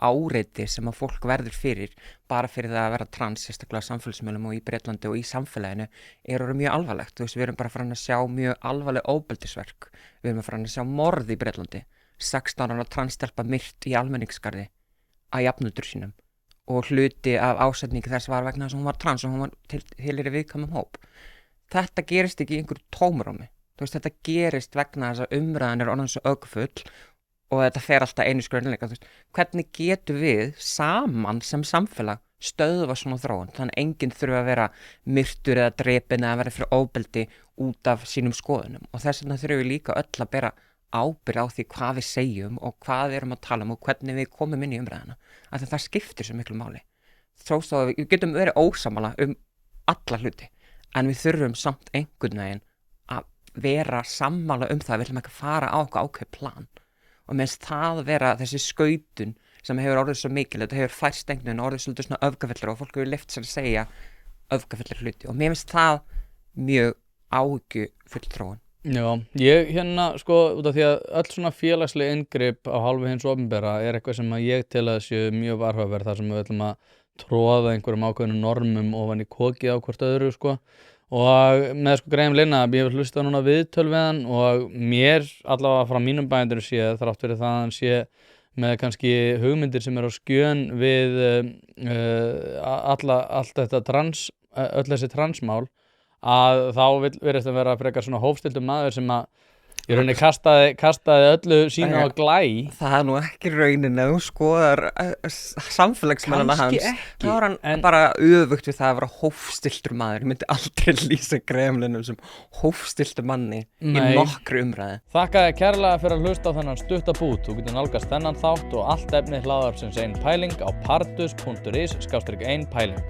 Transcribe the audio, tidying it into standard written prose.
áreiti sem að fólk verður fyrir bara fyrir það að vera trans, sérstaklega á samfélagsmiðlum og í Bretlandi og í samfélaginu orðið mjög alvarlegt. Þú veist, við erum bara farin að sjá mjög alvarleg ofbeldisverk. Við erum farin að sjá morð í Bretlandi. 16 ára transstelpa myrt í almenningsgarði að jafnöldur sínum og hluti af ásetningi þess var vegna þess að hún var trans og hún var tilheyrir viðkvæmum hóp. Þetta gerist ekki í einhverju tómarúmi. Þú veist, þetta gerist vegna þess að umræðan orðin svo ögfull og þetta fer alltaf einu skröðinleika. Hvernig getum við saman sem samfélag stöðva svona þróun þannig að enginn þurfi að vera myrtur eða drepinn eða vera fyrir ofbeldi út af sínum skoðunum og þess vegna þurfum við líka öll að bera ábyrgð á því hvað við segjum og hvað við erum að tala og hvernig við komum inn í umræðina af því það skiptir svo miklu máli. Þó við getum verið ósammála alla hluti en við þurfum samt einhvern veginn að vera sammála það, við ætlum ekki að fara á eitthvað ákveðið plan og minnst það vera þessi skautun sem hefur orðið svo mikil, þetta hefur færst einhvern veginn orðið svolítið svona öfgafullir og fólk hefur leyft sér að segja öfgafullir hluti og mér finnst það mjög áhyggjufull þróun. Já, ég sko, út af því að öll svona félagsleg inngrip á hálfu hins opinbera eitthvað sem að ég tel að séu mjög varhugaverð þar sem við ætlum að tróða einhverjum ákveðnum normum ofan í kokið á hvort öðru, sko. Og með sko Graham Linna, ég hef hlustað núna viðtöl við hann og mér allavega frá mínum bændinu sé þrátt fyrir það að hann sé með kannski hugmyndir sem á skjön við allt þetta öll þessi transmál að þá virðist að vera frekar svona hófstilltur maður sem að í rauninni kastaði öllu sínu á glæ. Það nú ekki raunin ef þú skoðar samfélagsmennina hans. Kannski ekki. Þá hann bara öfugt við það að vera hófstilltur maður. Ég myndi aldrei lýsa Graham Linna sem hófstilltur manni í nokkru umræði. Þakka þér kærlega fyrir að hlusta á þennan stutta bút. Þú getur nálgast þennan þátt og allt efni hlaðvarpsins Ein Pæling á pardus.is/ein pæling.